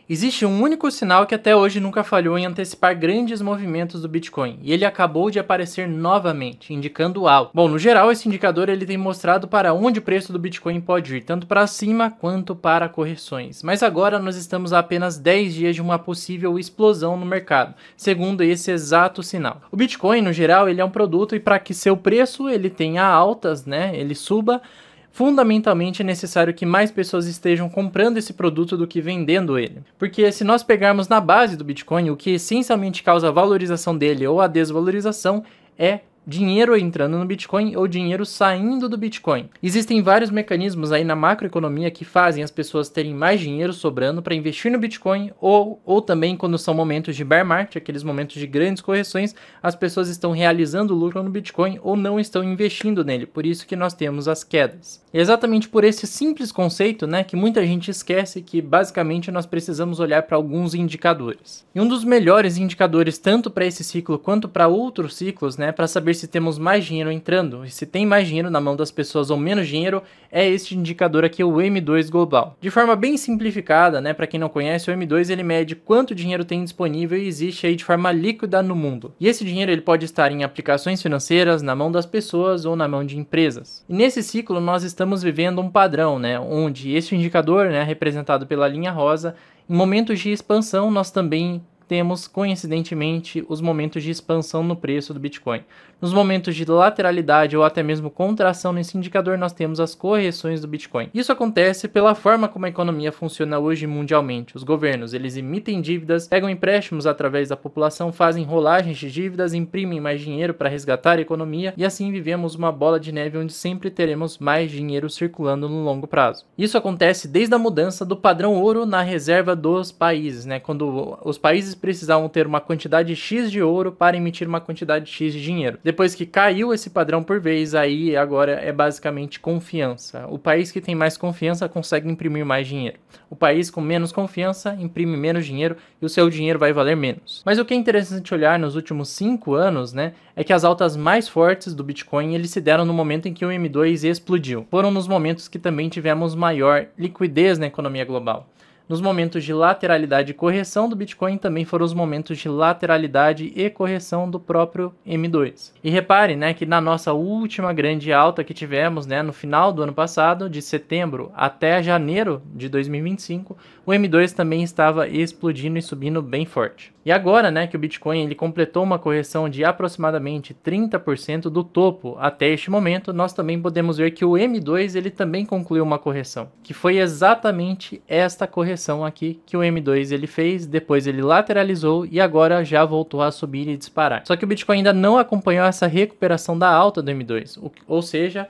Existe um único sinal que até hoje nunca falhou em antecipar grandes movimentos do Bitcoin, e ele acabou de aparecer novamente, indicando alta. Bom, no geral, esse indicador ele tem mostrado para onde o preço do Bitcoin pode ir, tanto para cima quanto para correções. Mas agora nós estamos a apenas 10 dias de uma possível explosão no mercado, segundo esse exato sinal. O Bitcoin, no geral, ele é um produto e para que seu preço ele tenha altas, ele suba, fundamentalmente é necessário que mais pessoas estejam comprando esse produto do que vendendo ele. Porque se nós pegarmos na base do Bitcoin, o que essencialmente causa a valorização dele ou a desvalorização é dinheiro entrando no Bitcoin ou dinheiro saindo do Bitcoin. Existem vários mecanismos aí na macroeconomia que fazem as pessoas terem mais dinheiro sobrando para investir no Bitcoin ou também quando são momentos de bear market, aqueles momentos de grandes correções, as pessoas estão realizando lucro no Bitcoin ou não estão investindo nele, por isso que nós temos as quedas. E exatamente por esse simples conceito, que muita gente esquece que basicamente nós precisamos olhar para alguns indicadores. E um dos melhores indicadores tanto para esse ciclo quanto para outros ciclos, para saber se temos mais dinheiro entrando e se tem mais dinheiro na mão das pessoas ou menos dinheiro, é este indicador aqui, o M2 Global. De forma bem simplificada, para quem não conhece, o M2 ele mede quanto dinheiro tem disponível e existe aí de forma líquida no mundo. E esse dinheiro ele pode estar em aplicações financeiras, na mão das pessoas ou na mão de empresas. E nesse ciclo nós estamos vivendo um padrão, onde esse indicador, representado pela linha rosa, em momentos de expansão nós também temos, coincidentemente, os momentos de expansão no preço do Bitcoin. Nos momentos de lateralidade ou até mesmo contração nesse indicador, nós temos as correções do Bitcoin. Isso acontece pela forma como a economia funciona hoje mundialmente. Os governos, eles emitem dívidas, pegam empréstimos através da população, fazem rolagens de dívidas, imprimem mais dinheiro para resgatar a economia e assim vivemos uma bola de neve onde sempre teremos mais dinheiro circulando no longo prazo. Isso acontece desde a mudança do padrão ouro na reserva dos países, quando os países precisavam ter uma quantidade X de ouro para emitir uma quantidade X de dinheiro. Depois que caiu esse padrão por vez, aí agora é basicamente confiança. O país que tem mais confiança consegue imprimir mais dinheiro. O país com menos confiança imprime menos dinheiro e o seu dinheiro vai valer menos. Mas o que é interessante olhar nos últimos 5 anos, é que as altas mais fortes do Bitcoin eles se deram no momento em que o M2 explodiu. Foram nos momentos que também tivemos maior liquidez na economia global. Nos momentos de lateralidade e correção do Bitcoin também foram os momentos de lateralidade e correção do próprio M2. E repare, que na nossa última grande alta que tivemos, no final do ano passado, de setembro até janeiro de 2025, o M2 também estava explodindo e subindo bem forte. E agora, que o Bitcoin ele completou uma correção de aproximadamente 30% do topo até este momento, nós também podemos ver que o M2 ele também concluiu uma correção, que foi exatamente esta correção aqui que o M2 ele fez, depois ele lateralizou e agora já voltou a subir e disparar. Só que o Bitcoin ainda não acompanhou essa recuperação da alta do M2, ou seja,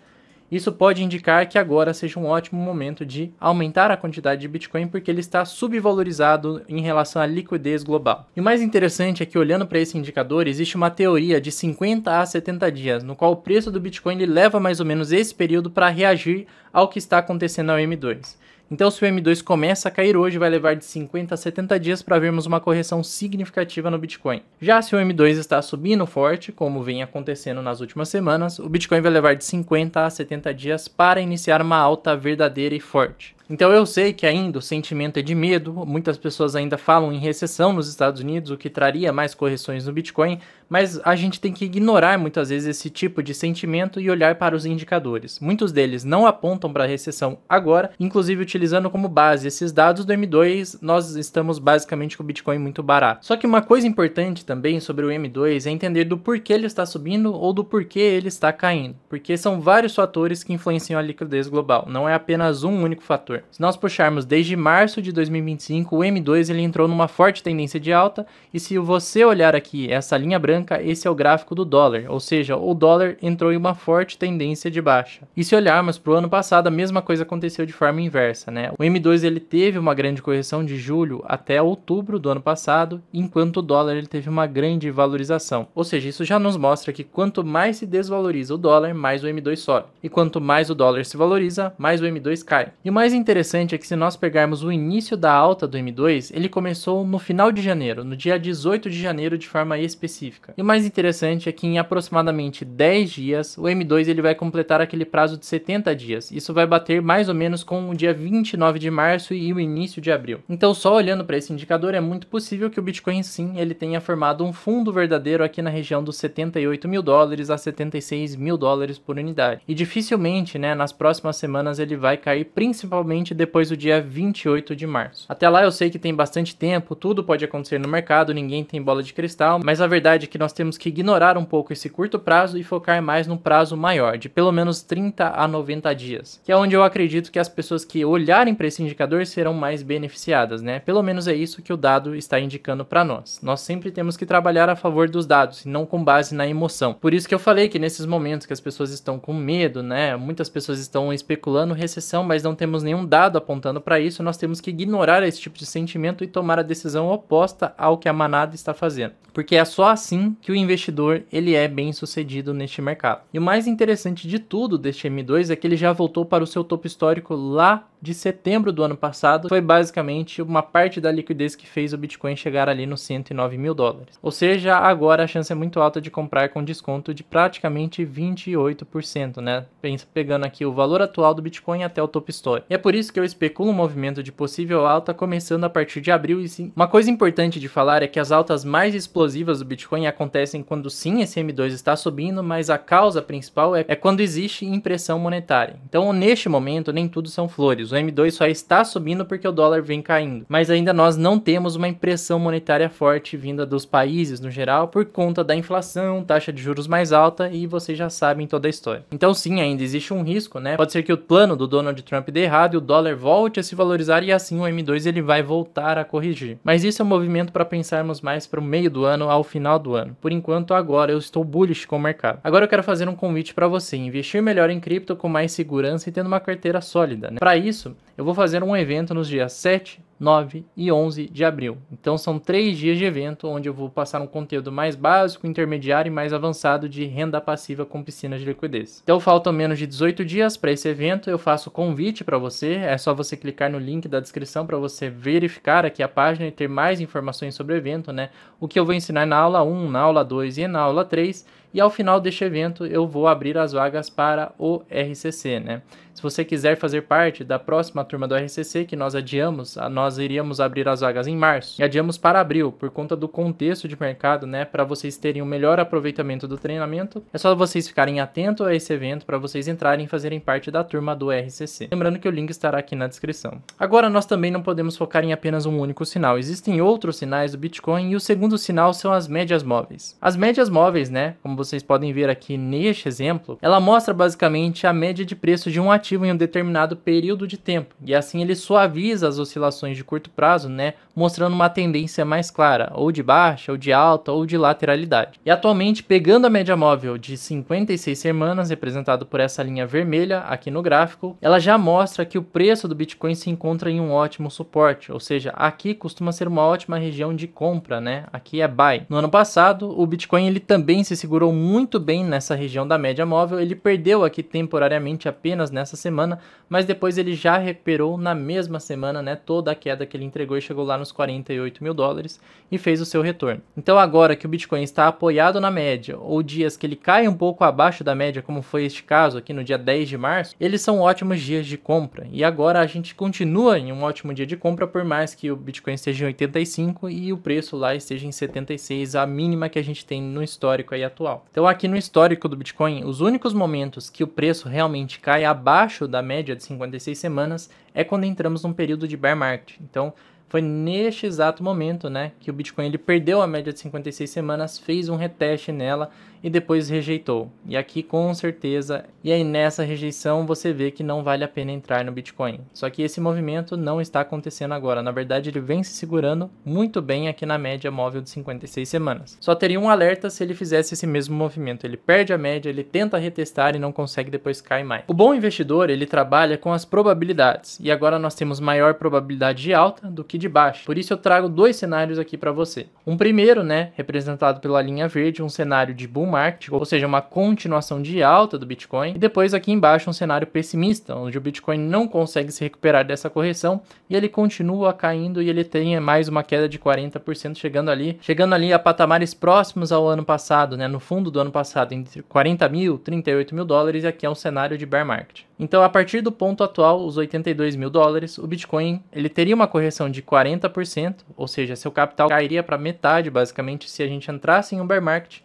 isso pode indicar que agora seja um ótimo momento de aumentar a quantidade de Bitcoin porque ele está subvalorizado em relação à liquidez global. E o mais interessante é que olhando para esse indicador, existe uma teoria de 50 a 70 dias, no qual o preço do Bitcoin ele leva mais ou menos esse período para reagir ao que está acontecendo ao M2. Então, se o M2 começa a cair hoje, vai levar de 50 a 70 dias para vermos uma correção significativa no Bitcoin. Já se o M2 está subindo forte, como vem acontecendo nas últimas semanas, o Bitcoin vai levar de 50 a 70 dias para iniciar uma alta verdadeira e forte. Então eu sei que ainda o sentimento é de medo, muitas pessoas ainda falam em recessão nos Estados Unidos, o que traria mais correções no Bitcoin, mas a gente tem que ignorar muitas vezes esse tipo de sentimento e olhar para os indicadores. Muitos deles não apontam para a recessão agora, inclusive utilizando como base esses dados do M2, nós estamos basicamente com o Bitcoin muito barato. Só que uma coisa importante também sobre o M2 é entender do porquê ele está subindo ou do porquê ele está caindo, porque são vários fatores que influenciam a liquidez global, não é apenas um único fator. Se nós puxarmos desde março de 2025, o M2 ele entrou numa forte tendência de alta, e se você olhar aqui essa linha branca, esse é o gráfico do dólar, ou seja, o dólar entrou em uma forte tendência de baixa. E se olharmos para o ano passado, a mesma coisa aconteceu de forma inversa, O M2 ele teve uma grande correção de julho até outubro do ano passado, enquanto o dólar ele teve uma grande valorização. Ou seja, isso já nos mostra que quanto mais se desvaloriza o dólar, mais o M2 sobe. E quanto mais o dólar se valoriza, mais o M2 cai. E o mais interessante é que se nós pegarmos o início da alta do M2, ele começou no final de janeiro, no dia 18 de janeiro de forma específica. E o mais interessante é que em aproximadamente 10 dias, o M2 ele vai completar aquele prazo de 70 dias. Isso vai bater mais ou menos com o dia 29 de março e o início de abril. Então, só olhando para esse indicador, é muito possível que o Bitcoin sim, ele tenha formado um fundo verdadeiro aqui na região dos 78 mil dólares a 76 mil dólares por unidade. E dificilmente, né, nas próximas semanas ele vai cair, principalmente depois do dia 28 de março. Até lá eu sei que tem bastante tempo, tudo pode acontecer no mercado, ninguém tem bola de cristal, mas a verdade é que nós temos que ignorar um pouco esse curto prazo e focar mais num prazo maior, de pelo menos 30 a 90 dias, que é onde eu acredito que as pessoas que olharem para esse indicador serão mais beneficiadas, né? Pelo menos é isso que o dado está indicando para nós. Nós sempre temos que trabalhar a favor dos dados e não com base na emoção. Por isso que eu falei que nesses momentos que as pessoas estão com medo, né? Muitas pessoas estão especulando recessão, mas não temos nenhum dado apontando para isso. Nós temos que ignorar esse tipo de sentimento e tomar a decisão oposta ao que a manada está fazendo. Porque é só assim que o investidor ele é bem sucedido neste mercado. E o mais interessante de tudo deste M2 é que ele já voltou para o seu topo histórico lá de setembro do ano passado. Foi basicamente uma parte da liquidez que fez o Bitcoin chegar ali nos 109 mil dólares. Ou seja, agora a chance é muito alta de comprar com desconto de praticamente 28%, né? Pegando aqui o valor atual do Bitcoin até o topo histórico. E é por isso que eu especulo um movimento de possível alta começando a partir de abril. E sim, uma coisa importante de falar é que as altas mais explosivas do Bitcoin acontecem quando sim esse M2 está subindo, mas a causa principal é quando existe impressão monetária. Então, neste momento, nem tudo são flores. O M2 só está subindo porque o dólar vem caindo, mas ainda nós não temos uma impressão monetária forte vinda dos países no geral por conta da inflação, taxa de juros mais alta e vocês já sabem toda a história. Então sim, ainda existe um risco, né? Pode ser que o plano do Donald Trump dê errado e o dólar volte a se valorizar e assim o M2 ele vai voltar a corrigir. Mas isso é um movimento para pensarmos mais para o meio do ano, ao final do ano. Por enquanto agora eu estou bullish com o mercado. Agora eu quero fazer um convite para você investir melhor em cripto com mais segurança e tendo uma carteira sólida, né? Para isso eu vou fazer um evento nos dias 7, 9 e 11 de abril. Então são 3 dias de evento onde eu vou passar um conteúdo mais básico, intermediário e mais avançado de renda passiva com piscina de liquidez. Então faltam menos de 18 dias para esse evento, eu faço convite para você, é só você clicar no link da descrição para você verificar aqui a página e ter mais informações sobre o evento, né? O que eu vou ensinar na aula 1, na aula 2 e na aula 3. E ao final deste evento eu vou abrir as vagas para o RCC, né? Se você quiser fazer parte da próxima turma do RCC, que nós adiamos, nós iríamos abrir as vagas em março. E adiamos para abril, por conta do contexto de mercado, né? Para vocês terem um melhor aproveitamento do treinamento. É só vocês ficarem atentos a esse evento para vocês entrarem e fazerem parte da turma do RCC. Lembrando que o link estará aqui na descrição. Agora, nós também não podemos focar em apenas um único sinal. Existem outros sinais do Bitcoin e o segundo sinal são as médias móveis. As médias móveis, né? Como vocês podem ver aqui neste exemplo, ela mostra basicamente a média de preço de um ativo em um determinado período de tempo, e assim ele suaviza as oscilações de curto prazo, né, mostrando uma tendência mais clara, ou de baixa, ou de alta, ou de lateralidade. E atualmente, pegando a média móvel de 56 semanas, representado por essa linha vermelha aqui no gráfico, ela já mostra que o preço do Bitcoin se encontra em um ótimo suporte, ou seja, aqui costuma ser uma ótima região de compra, né, aqui é buy. No ano passado, o Bitcoin ele também se segurou muito bem nessa região da média móvel, ele perdeu aqui temporariamente apenas nessa semana, mas depois ele já recuperou na mesma semana, né, toda a queda que ele entregou e chegou lá nos 48 mil dólares e fez o seu retorno. Então agora que o Bitcoin está apoiado na média, ou dias que ele cai um pouco abaixo da média, como foi este caso aqui no dia 10 de março, eles são ótimos dias de compra. E agora a gente continua em um ótimo dia de compra, por mais que o Bitcoin esteja em 85 e o preço lá esteja em 76, a mínima que a gente tem no histórico aí atual. Então aqui no histórico do Bitcoin, os únicos momentos que o preço realmente cai abaixo da média de 56 semanas é quando entramos num período de bear market. Então foi neste exato momento, né, que o Bitcoin ele perdeu a média de 56 semanas, fez um reteste nela e depois rejeitou. E aqui com certeza, e aí nessa rejeição você vê que não vale a pena entrar no Bitcoin. Só que esse movimento não está acontecendo agora. Na verdade, ele vem se segurando muito bem aqui na média móvel de 56 semanas. Só teria um alerta se ele fizesse esse mesmo movimento. Ele perde a média, ele tenta retestar e não consegue, depois cai mais. O bom investidor, ele trabalha com as probabilidades. E agora nós temos maior probabilidade de alta do que de de baixa. Por isso eu trago dois cenários aqui para você. Um primeiro, né, representado pela linha verde, um cenário de bull market, ou seja, uma continuação de alta do Bitcoin. E depois aqui embaixo um cenário pessimista, onde o Bitcoin não consegue se recuperar dessa correção e ele continua caindo e ele tem mais uma queda de 40%, chegando ali a patamares próximos ao ano passado, né, no fundo do ano passado, entre 40 mil, 38 mil dólares, e aqui é um cenário de bear market. Então, a partir do ponto atual, os 82 mil dólares, o Bitcoin ele teria uma correção de 40%, ou seja, seu capital cairia para metade, basicamente, se a gente entrasse em um bear market,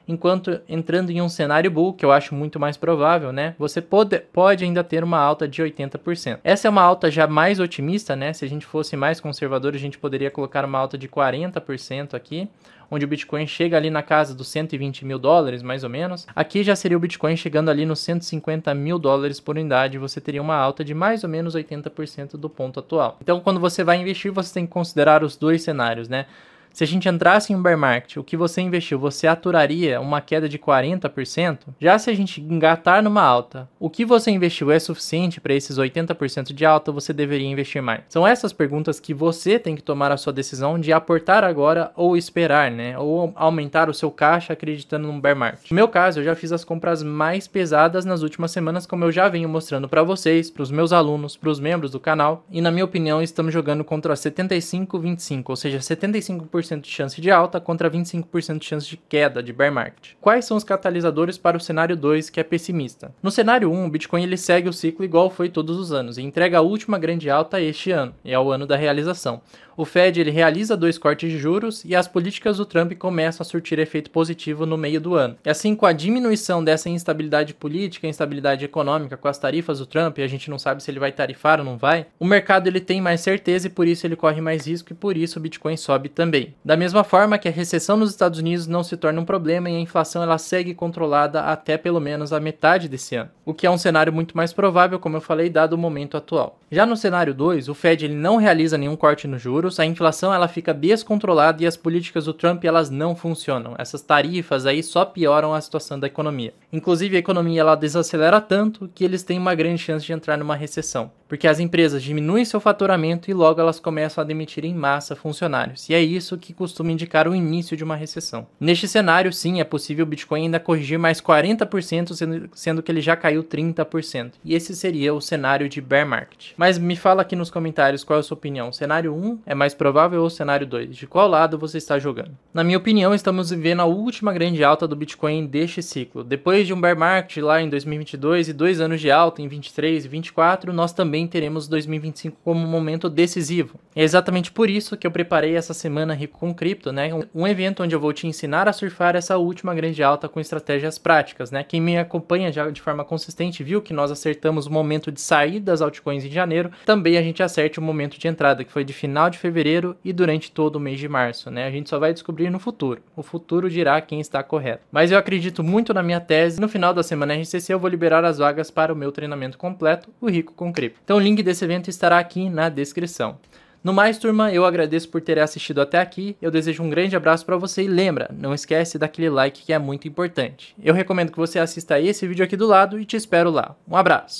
enquanto entrando em um cenário bull, que eu acho muito mais provável, né, você pode ainda ter uma alta de 80%. Essa é uma alta já mais otimista, né, se a gente fosse mais conservador, a gente poderia colocar uma alta de 40% aqui, onde o Bitcoin chega ali na casa dos 120 mil dólares, mais ou menos. Aqui já seria o Bitcoin chegando ali nos 150 mil dólares por unidade, você teria uma alta de mais ou menos 80% do ponto atual. Então, quando você vai investir, você tem que considerar os dois cenários, né? Se a gente entrasse em um bear market, o que você investiu, você aturaria uma queda de 40%? Já se a gente engatar numa alta, o que você investiu é suficiente para esses 80% de alta, você deveria investir mais? São essas perguntas que você tem que tomar a sua decisão de aportar agora ou esperar, né? Ou aumentar o seu caixa acreditando num bear market. No meu caso, eu já fiz as compras mais pesadas nas últimas semanas, como eu já venho mostrando para vocês, para os meus alunos, para os membros do canal. E na minha opinião, estamos jogando contra 75-25, ou seja, 75% de chance de alta contra 25% de chance de queda de bear market. Quais são os catalisadores para o cenário 2, que é pessimista? No cenário 1, o Bitcoin ele segue o ciclo igual foi todos os anos e entrega a última grande alta este ano, e é o ano da realização. O Fed ele realiza 2 cortes de juros e as políticas do Trump começam a surtir efeito positivo no meio do ano. E assim, com a diminuição dessa instabilidade política, instabilidade econômica, com as tarifas do Trump, e a gente não sabe se ele vai tarifar ou não vai, o mercado ele tem mais certeza e por isso ele corre mais risco e por isso o Bitcoin sobe também. Da mesma forma que a recessão nos Estados Unidos não se torna um problema e a inflação ela segue controlada até pelo menos a metade desse ano, o que é um cenário muito mais provável, como eu falei, dado o momento atual. Já no cenário 2, o Fed ele não realiza nenhum corte nos juros, a inflação ela fica descontrolada e as políticas do Trump elas não funcionam. Essas tarifas aí só pioram a situação da economia. Inclusive a economia ela desacelera tanto que eles têm uma grande chance de entrar numa recessão, porque as empresas diminuem seu faturamento e logo elas começam a demitir em massa funcionários. E é isso que costuma indicar o início de uma recessão. Neste cenário, sim, é possível o Bitcoin ainda corrigir mais 40%, sendo que ele já caiu 30%. E esse seria o cenário de bear market. Mas me fala aqui nos comentários qual é a sua opinião. Cenário 1 é mais provável ou cenário 2? De qual lado você está jogando? Na minha opinião, estamos vivendo a última grande alta do Bitcoin deste ciclo. Depois de um bear market lá em 2022 e 2 anos de alta em 23 e 24, nós também teremos 2025 como um momento decisivo. É exatamente por isso que eu preparei essa semana Rico com Cripto, né? Um evento onde eu vou te ensinar a surfar essa última grande alta com estratégias práticas, né? Quem me acompanha já de forma consistente viu que nós acertamos o momento de sair das altcoins em janeiro, também a gente acerte o momento de entrada, que foi de final de fevereiro e durante todo o mês de março, né? A gente só vai descobrir no futuro. O futuro dirá quem está correto. Mas eu acredito muito na minha tese. No final da semana RCC eu vou liberar as vagas para o meu treinamento completo, o Rico com Cripto. Então o link desse evento estará aqui na descrição. No mais, turma, eu agradeço por ter assistido até aqui, eu desejo um grande abraço para você e lembra, não esquece daquele like que é muito importante. Eu recomendo que você assista a esse vídeo aqui do lado e te espero lá. Um abraço!